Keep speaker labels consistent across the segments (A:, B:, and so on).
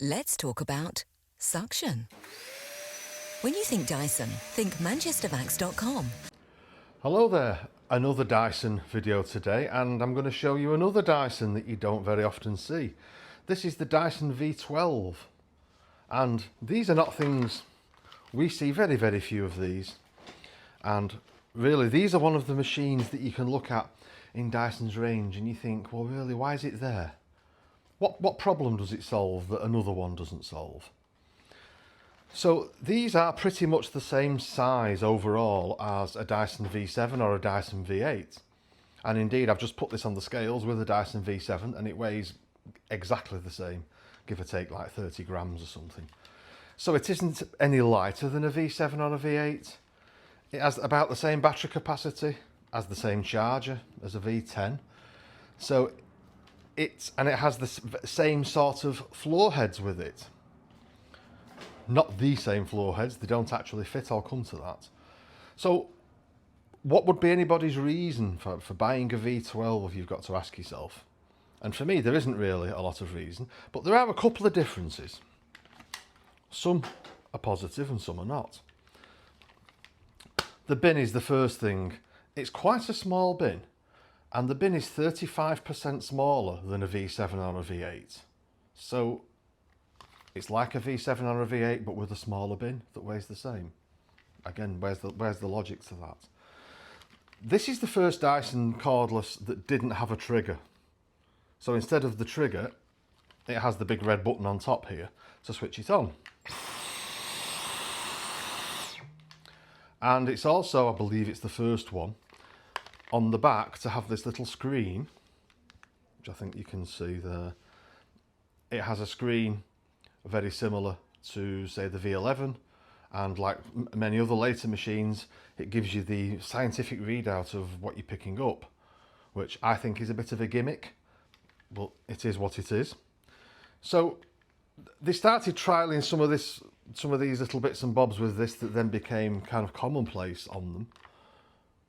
A: Let's talk about suction. When you think Dyson, think manchestervacs.com.
B: Hello there, another Dyson video today, and I'm going to show you another Dyson that you don't very often see. This is the Dyson V12, and these are not things we see, very few of these. And really, these are one of the machines that you can look at in Dyson's range and you think, well really, why is it there? What problem does it solve that another one doesn't solve? So these are pretty much the same size overall as a Dyson V7 or a Dyson V8. And indeed, I've just put this on the scales with a Dyson V7 and it weighs exactly the same, give or take like 30 grams or something. So it isn't any lighter than a V7 or a V8. It has about the same battery capacity, has the same charger as a V10. So it has the same sort of floor heads with it. Not the same floor heads, they don't actually fit, I'll come to that. So what would be anybody's reason for buying a V12, you've got to ask yourself. And for me, there isn't really a lot of reason, but there are a couple of differences. Some are positive and some are not. The bin is the first thing. It's quite a small bin, and the bin is 35% smaller than a V7 or a V8. So it's like a V7 or a V8, but with a smaller bin that weighs the same. Again, where's the logic to that? This is the first Dyson cordless that didn't have a trigger. So instead of the trigger, it has the big red button on top here to switch it on. And it's also, I believe it's the first one, on the back to have this little screen, which I think you can see there. It has a screen very similar to, say, the V11, and like many other later machines, it gives you the scientific readout of what you're picking up, which I think is a bit of a gimmick, but it is what it is. So they started trialing some of these little bits and bobs with this that then became kind of commonplace on them.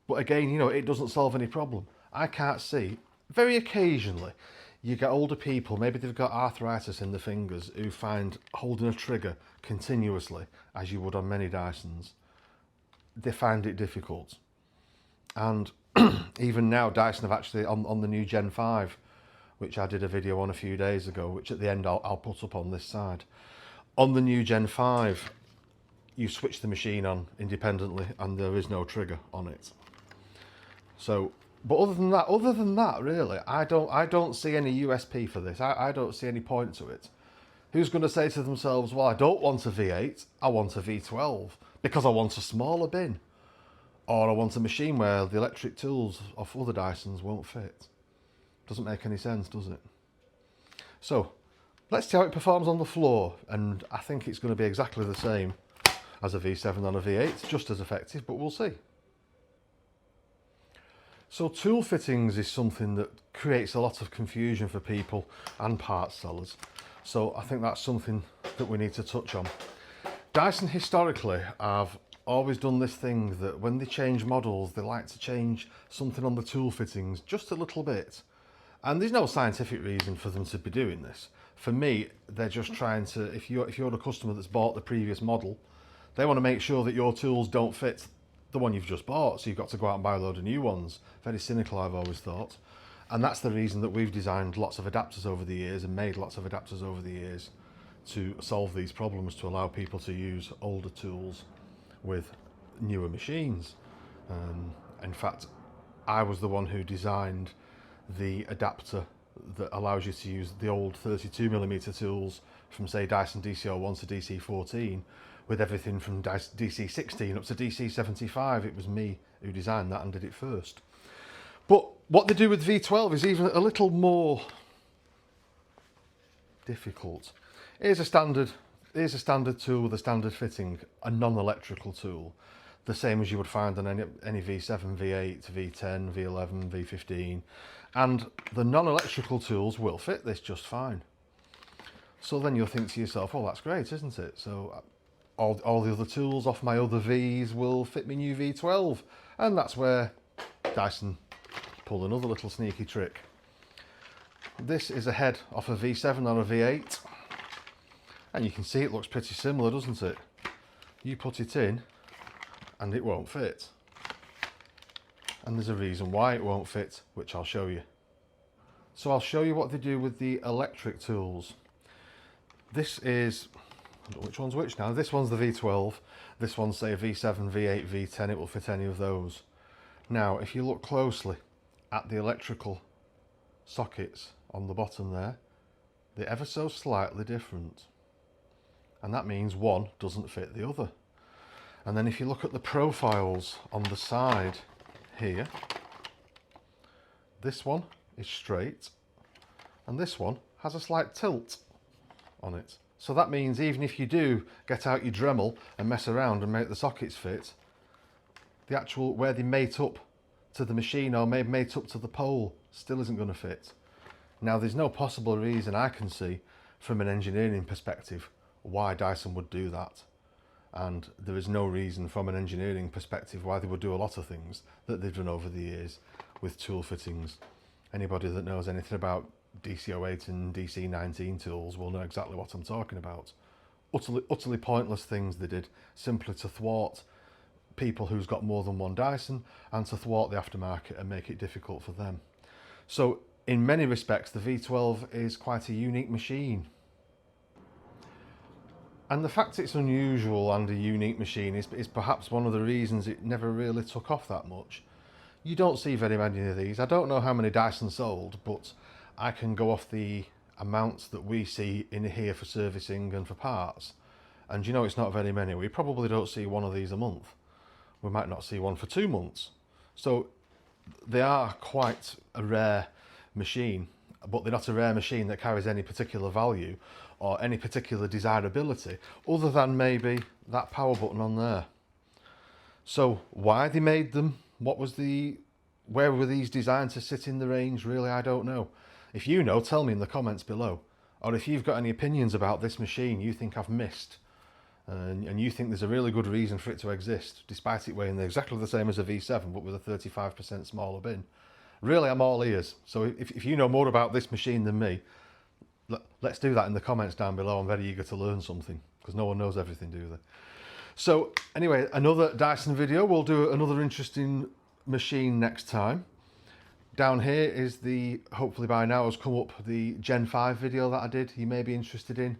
B: But again, you know, it doesn't solve any problem. I can't see, very occasionally, you get older people, maybe they've got arthritis in the fingers, who find holding a trigger continuously, as you would on many Dysons, they find it difficult. And even now, Dyson have actually, on the new Gen 5, which I did a video on a few days ago, which at the end I'll put up on this side. On the new Gen 5, you switch the machine on independently and there is no trigger on it. So, but other than that, really, I don't see any USP for this. I don't see any point to it. Who's going to say to themselves, well, I don't want a V8, I want a V12 because I want a smaller bin, or I want a machine where the electric tools of other Dysons won't fit? Doesn't make any sense, does it? So let's see how it performs on the floor, and I think it's going to be exactly the same as a V7 on a V8, just as effective, but we'll see. So tool fittings is something that creates a lot of confusion for people and parts sellers. So I think that's something that we need to touch on. Dyson historically have always done this thing that when they change models, they like to change something on the tool fittings just a little bit. And there's no scientific reason for them to be doing this. For me, they're just trying to, if you're a customer that's bought the previous model, they want to make sure that your tools don't fit the one you've just bought, so you've got to go out and buy a load of new ones. Very cynical, I've always thought. And that's the reason that we've designed lots of adapters over the years and made lots of adapters over the years to solve these problems, to allow people to use older tools with newer machines. In fact, I was the one who designed the adapter that allows you to use the old 32mm tools from, say, Dyson DC01 to DC14 with everything from DC16 up to DC75. It was me who designed that and did it first. But what they do with V12 is even a little more difficult. Here's a standard tool with a standard fitting, a non-electrical tool, the same as you would find on any V7, V8, V10, V11, V15, and the non-electrical tools will fit this just fine. So then you'll think to yourself, oh, that's great, isn't it? So all the other tools off my other Vs will fit me new V12, and that's where Dyson pulled another little sneaky trick. This is a head off a V7 or a V8, And you can see it looks pretty similar, doesn't it? You put it in and it won't fit. And there's a reason why it won't fit, which I'll show you. So I'll show you what they do with the electric tools. This is, I don't know which one's which now. This one's the V12. This one's say a V7, V8, V10. It will fit any of those. Now, if you look closely at the electrical sockets on the bottom there, they're ever so slightly different. And that means one doesn't fit the other. And then if you look at the profiles on the side here, this one is straight and this one has a slight tilt on it. So that means even if you do get out your Dremel and mess around and make the sockets fit, the actual where they mate up to the machine or mate up to the pole still isn't going to fit. Now there's no possible reason I can see from an engineering perspective why Dyson would do that, and there is no reason from an engineering perspective why they would do a lot of things that they've done over the years with tool fittings. Anybody that knows anything about DC08 and DC19 tools will know exactly what I'm talking about. Utterly pointless things they did simply to thwart people who's got more than one Dyson and to thwart the aftermarket and make it difficult for them. So in many respects the V12 is quite a unique machine. And the fact it's unusual and a unique machine is perhaps one of the reasons it never really took off that much. You don't see very many of these. I don't know how many Dyson sold, but I can go off the amounts that we see in here for servicing and for parts. And you know it's not very many. We probably don't see one of these a month. We might not see one for 2 months. So they are quite a rare machine, but they're not a rare machine that carries any particular value or any particular desirability other than maybe that power button on there. So why they made them, where were these designed to sit in the range, really I don't know. If you know, tell me in the comments below, or if you've got any opinions about this machine you think I've missed and you think there's a really good reason for it to exist despite it weighing exactly the same as a V7 but with a 35% smaller bin. Really, I'm all ears. So if you know more about this machine than me, let's do that in the comments down below. I'm very eager to learn something because no one knows everything, do they? So anyway, another Dyson video. We'll do another interesting machine next time. Down here is the, hopefully by now has come up, the Gen 5 video that I did you may be interested in,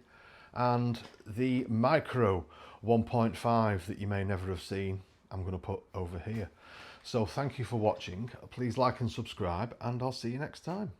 B: and the Micro 1.5 that you may never have seen I'm going to put over here. So thank you for watching. Please like and subscribe, and I'll see you next time.